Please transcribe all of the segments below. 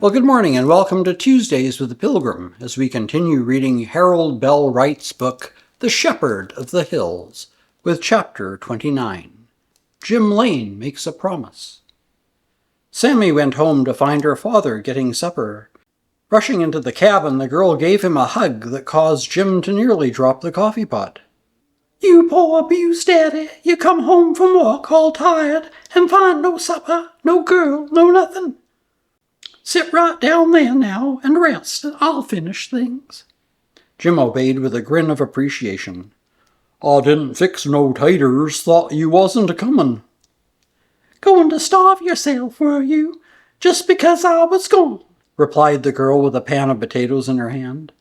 Well, good morning and welcome to Tuesdays with the Pilgrim as we continue reading Harold Bell Wright's book, The Shepherd of the Hills, with Chapter 29. Jim Lane Makes a Promise. Sammy went home to find her father getting supper. Rushing into the cabin, the girl gave him a hug that caused Jim to nearly drop the coffee pot. "You poor abused daddy, you come home from work all tired and find no supper, no girl, no nothing. Sit right down there now and rest, and I'll finish things." Jim obeyed with a grin of appreciation. "I didn't fix no taters, thought you wasn't a-comin'." "Going to starve yourself, were you, just because I was gone?" replied the girl with a pan of potatoes in her hand.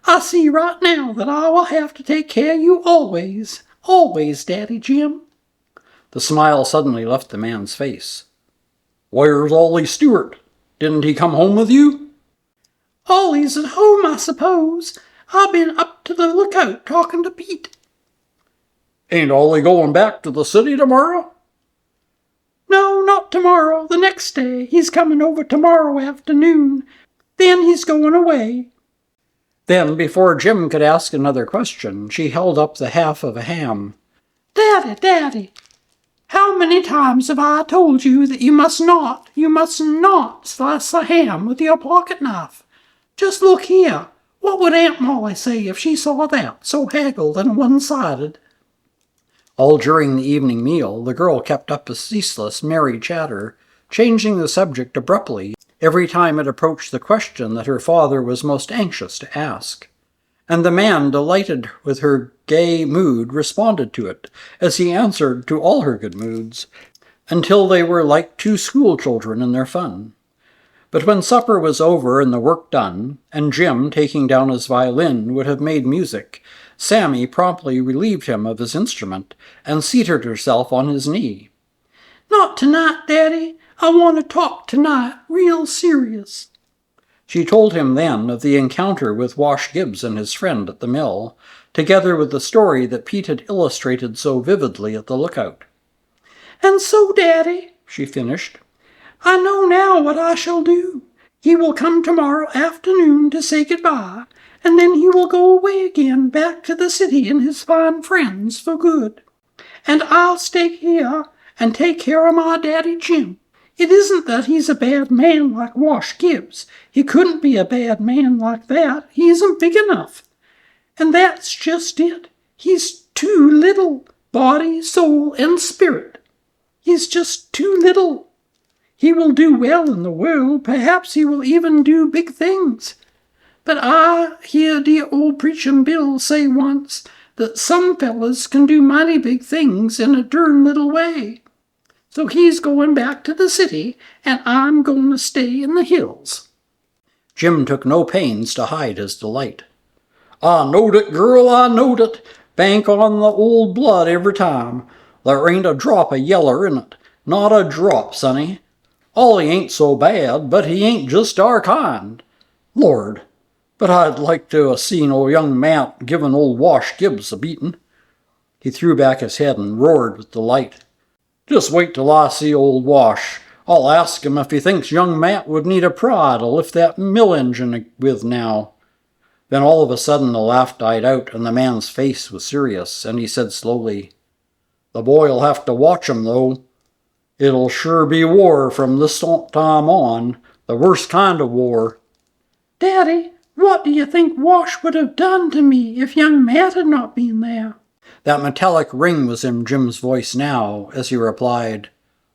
"I see right now that I will have to take care of you always, Daddy Jim." The smile suddenly left the man's face. "Where's Ollie Stewart? Didn't he come home with you?" "Ollie's at home, I suppose. I've been up to the lookout talking to Pete." "Ain't Ollie going back to the city tomorrow?" "No, not tomorrow. The next day. He's coming over tomorrow afternoon. Then he's going away." Then, before Jim could ask another question, she held up the half of a ham. Daddy, how many times have I told you that you must not slice a ham with your pocket knife? Just look here. What would Aunt Molly say if she saw that, so haggled and one-sided?" All during the evening meal, the girl kept up a ceaseless, merry chatter, changing the subject abruptly every time it approached the question that her father was most anxious to ask. And the man, delighted with her gay mood, responded to it, as he answered to all her good moods, until they were like two schoolchildren in their fun. But when supper was over and the work done, and Jim, taking down his violin, would have made music, Sammy promptly relieved him of his instrument and seated herself on his knee. "Not tonight, Daddy. I want to talk tonight, real serious." She told him then of the encounter with Wash Gibbs and his friend at the mill, together with the story that Pete had illustrated so vividly at the lookout. "And so, Daddy," she finished, "I know now what I shall do. He will come tomorrow afternoon to say goodbye, and then he will go away again back to the city and his fine friends for good. And I'll stay here and take care of my Daddy Jim. It isn't that he's a bad man like Wash Gibbs. He couldn't be a bad man like that. He isn't big enough. And that's just it. He's too little, body, soul, and spirit. He's just too little. He will do well in the world. Perhaps he will even do big things. But I hear dear old Preachin' Bill say once that some fellas can do mighty big things in a dern little way. So he's going back to the city, and I'm going to stay in the hills." Jim took no pains to hide his delight. "I knowed it, girl, I knowed it. Bank on the old blood every time. There ain't a drop of yeller in it. Not a drop, sonny. Ollie ain't so bad, but he ain't just our kind. Lord, but I'd like to 'a' seen old young Matt givin' old Wash Gibbs a beatin'." He threw back his head and roared with delight. "Just wait till I see old Wash. I'll ask him if he thinks young Matt would need a pry to lift that mill engine with now." Then all of a sudden the laugh died out and the man's face was serious, and he said slowly, "The boy'll have to watch him, though. It'll sure be war from this time on, the worst kind of war." "Daddy, what do you think Wash would have done to me if young Matt had not been there?" That metallic ring was in Jim's voice now, as he replied,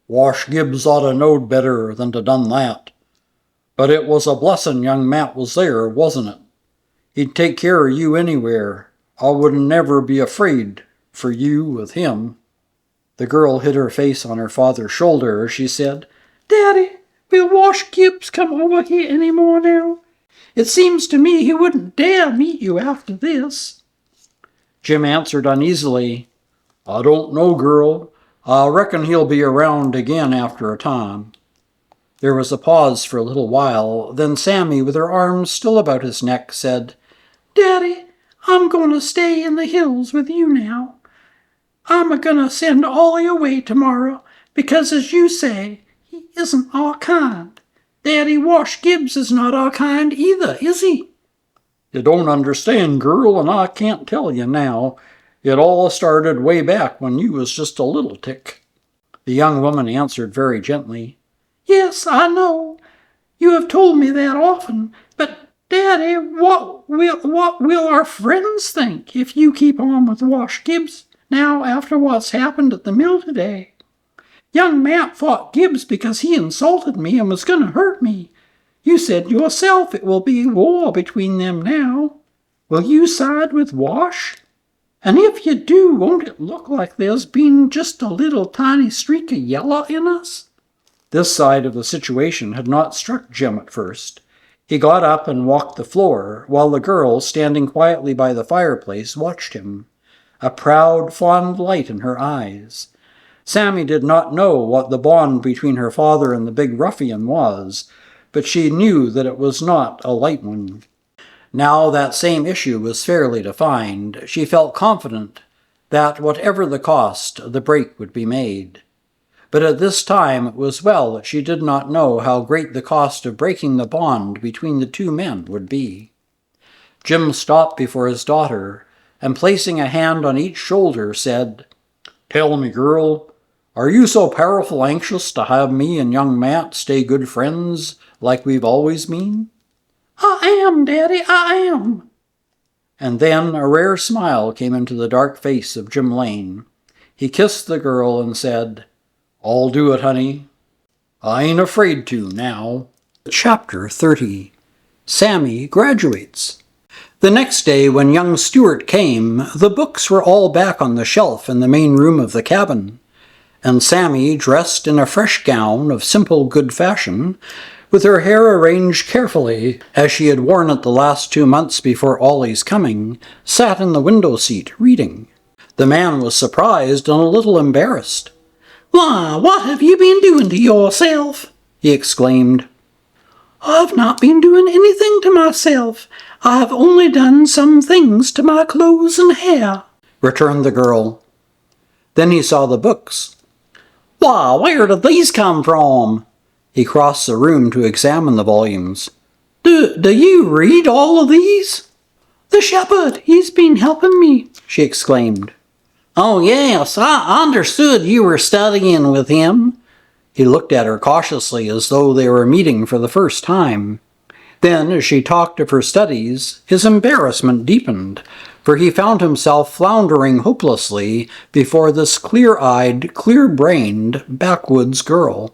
"Wash Gibbs oughta knowed better than to done that. But it was a blessin' young Matt was there, wasn't it? He'd take care of you anywhere. I wouldn't never be afraid for you with him." The girl hid her face on her father's shoulder as she said, "Daddy, will Wash Gibbs come over here any more now? It seems to me he wouldn't dare meet you after this." Jim answered uneasily, "I don't know, girl. I reckon he'll be around again after a time." There was a pause for a little while, then Sammy, with her arms still about his neck, said, "Daddy, I'm going to stay in the hills with you now. I'm going to send Ollie away tomorrow because, as you say, he isn't our kind. Daddy, Wash Gibbs is not our kind either, is he? You don't understand, girl, and I can't tell you now. It all started way back when you was just a little tick. The young woman answered very gently. Yes, I know. You have told me that often. But, Daddy, what will our friends think if you keep on with Wash Gibbs now after what's happened at the mill today? Young Matt fought Gibbs because he insulted me and was going to hurt me. You said yourself it will be war between them now. Will you side with Wash? And if you do, won't it look like there's been just a little tiny streak of yellow in us? This side of the situation had not struck Jim at first. He got up and walked the floor, while the girl, standing quietly by the fireplace, watched him, a proud, fond light in her eyes. Sammy did not know what the bond between her father and the big ruffian was, but she knew that it was not a light one. Now that same issue was fairly defined, she felt confident that, whatever the cost, the break would be made. But at this time it was well that she did not know how great the cost of breaking the bond between the two men would be. Jim stopped before his daughter, and placing a hand on each shoulder, said, "Tell me, girl, are you so powerful anxious to have me and young Matt stay good friends like we've always been?" I am, Daddy, I am. And then a rare smile came into the dark face of Jim Lane. He kissed the girl and said, "I'll do it, honey. I ain't afraid to now." Chapter 30. Sammy Graduates. The next day, when young Stuart came, the books were all back on the shelf in the main room of the cabin, and Sammy, dressed in a fresh gown of simple good fashion, with her hair arranged carefully, as she had worn it the last 2 months before Ollie's coming, sat in the window seat reading. The man was surprised and a little embarrassed. "Why, what have you been doing to yourself?" he exclaimed. "I've not been doing anything to myself. I've only done some things to my clothes and hair," returned the girl. Then he saw the books. "Why, where did these come from?" He crossed the room to examine the volumes. Do you read all of these?" "The shepherd, he's been helping me," she exclaimed. "Oh, yes, I understood you were studying with him." He looked at her cautiously as though they were meeting for the first time. Then, as she talked of her studies, his embarrassment deepened, for he found himself floundering hopelessly before this clear-eyed, clear-brained backwoods girl.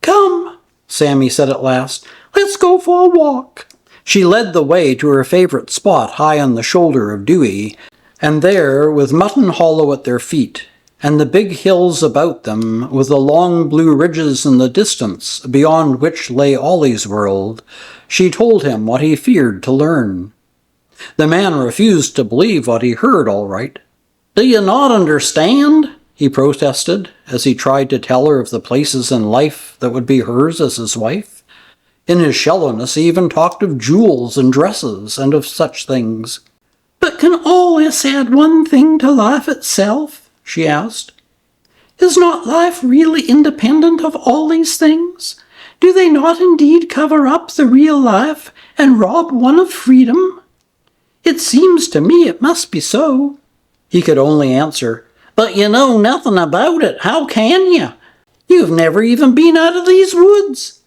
"Come," Sammy said at last, "let's go for a walk." She led the way to her favorite spot high on the shoulder of Dewey, and there, with Mutton Hollow at their feet, and the big hills about them, with the long blue ridges in the distance beyond which lay Ollie's world, she told him what he feared to learn. The man refused to believe what he heard, all right. "Do you not understand?" he protested, as he tried to tell her of the places in life that would be hers as his wife. In his shallowness he even talked of jewels and dresses, and of such things. "But can all this add one thing to life itself?" she asked. "Is not life really independent of all these things? Do they not indeed cover up the real life and rob one of freedom? It seems to me it must be so." He could only answer, "But you know nothing about it. How can you? You've never even been out of these woods."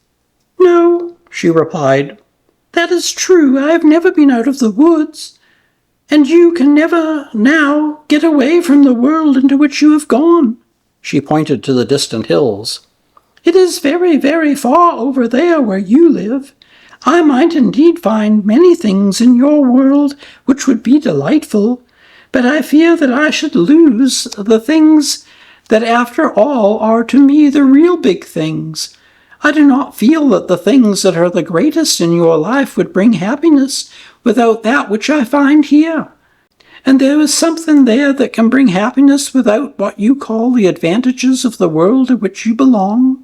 "No," she replied. "That is true. I have never been out of the woods. And you can never now get away from the world into which you have gone." She pointed to the distant hills. "It is very, very far over there where you live. I might indeed find many things in your world which would be delightful, but I fear that I should lose the things that after all are to me the real big things. I do not feel that the things that are the greatest in your life would bring happiness without that which I find here. And there is something there that can bring happiness without what you call the advantages of the world to which you belong."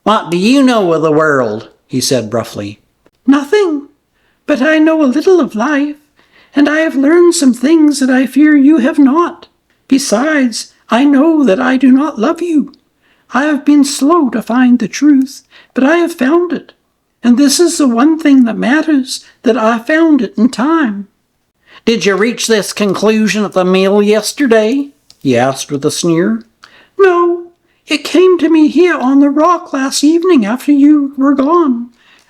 "What do you know of the world?" he said gruffly. "Nothing. But I know a little of life, and I have learned some things that I fear you have not. Besides, I know that I do not love you. I have been slow to find the truth, but I have found it. And this is the one thing that matters, that I found it in time." "Did you reach this conclusion at the meal yesterday?" he asked with a sneer. "No, it came to me here on the rock last evening after you were gone.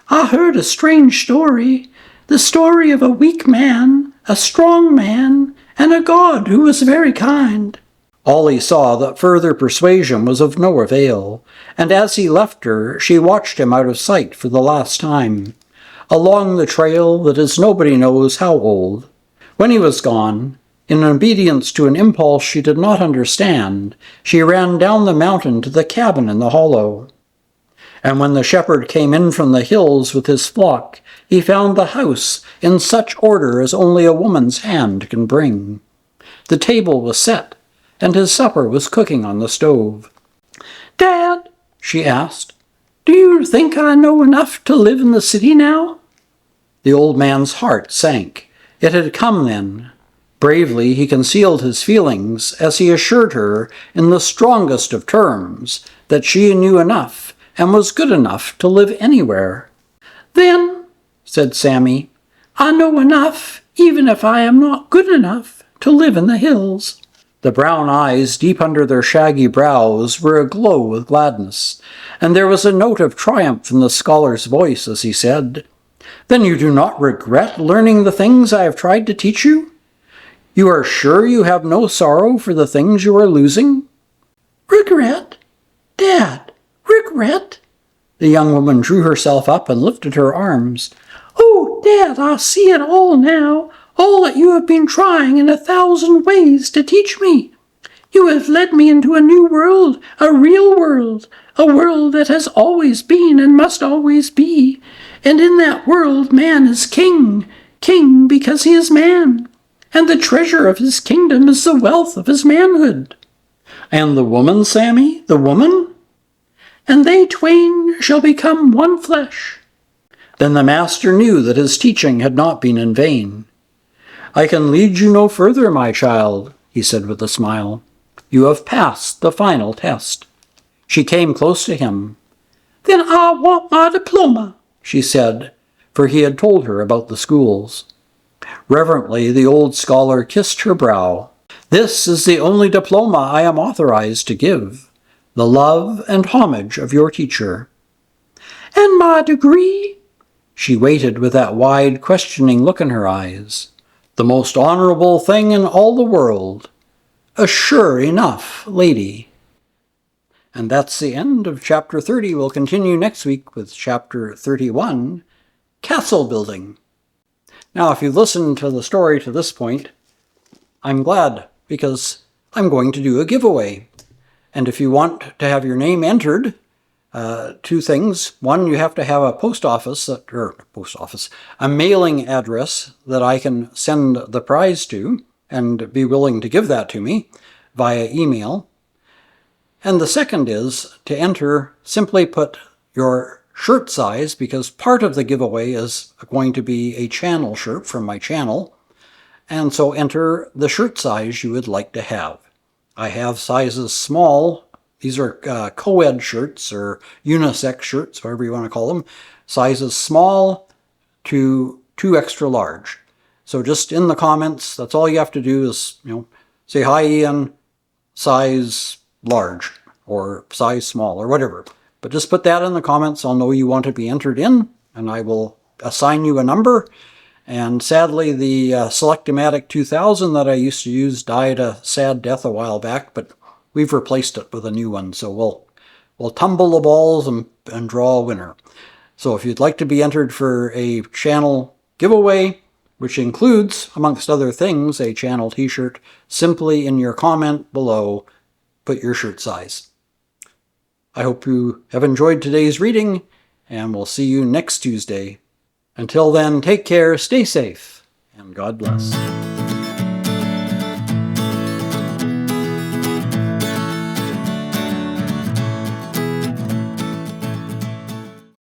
I heard a strange story, the story of a weak man, a strong man, and a god who was very kind." Ollie saw that further persuasion was of no avail, and as he left her, she watched him out of sight for the last time, along the trail that is nobody knows how old. When he was gone, in obedience to an impulse she did not understand, she ran down the mountain to the cabin in the hollow. And when the shepherd came in from the hills with his flock, he found the house in such order as only a woman's hand can bring. The table was set, and his supper was cooking on the stove. "Dad," she asked, "do you think I know enough to live in the city now?" The old man's heart sank. It had come then. Bravely he concealed his feelings as he assured her in the strongest of terms that she knew enough and was good enough to live anywhere. "Then," said Sammy, "I know enough, even if I am not good enough, to live in the hills." The brown eyes, deep under their shaggy brows, were aglow with gladness, and there was a note of triumph in the scholar's voice as he said, "Then you do not regret learning the things I have tried to teach you? You are sure you have no sorrow for the things you are losing?" "Regret? Dad, regret?" The young woman drew herself up and lifted her arms. "Oh, Dad, I see it all now, all that you have been trying in 1,000 ways to teach me. You have led me into a new world, a real world, a world that has always been and must always be. And in that world man is king, king because he is man. And the treasure of his kingdom is the wealth of his manhood." "And the woman, Sammy, the woman?" "And they twain shall become one flesh." Then the master knew that his teaching had not been in vain. "I can lead you no further, my child," he said with a smile. "You have passed the final test." She came close to him. "Then I want my diploma," she said, for he had told her about the schools. Reverently, the old scholar kissed her brow. "This is the only diploma I am authorized to give, the love and homage of your teacher." "And my degree?" She waited with that wide, questioning look in her eyes. "The most honorable thing in all the world. A sure enough lady." And that's the end of Chapter 30. We'll continue next week with Chapter 31, Castle Building. Now, if you've listened to the story to this point, I'm glad, because I'm going to do a giveaway. And if you want to have your name entered, two things. One, you have to have a a mailing address that I can send the prize to and be willing to give that to me via email. And the second is to enter, simply put your shirt size, because part of the giveaway is going to be a channel shirt from my channel. And so enter the shirt size you would like to have. I have sizes small. These are co-ed shirts or unisex shirts, whatever you want to call them. Sizes small to 2 extra large. So just in the comments, that's all you have to do is, say, "Hi, Ian, size large," or "size small," or whatever. But just put that in the comments. I'll know you want to be entered in, and I will assign you a number. And sadly, the Selectomatic 2000 that I used to use died a sad death a while back, but we've replaced it with a new one. So we'll tumble the balls and draw a winner. So if you'd like to be entered for a channel giveaway, which includes, amongst other things, a channel t-shirt, simply in your comment below, put your shirt size. I hope you have enjoyed today's reading, and we'll see you next Tuesday. Until then, take care, stay safe, and God bless.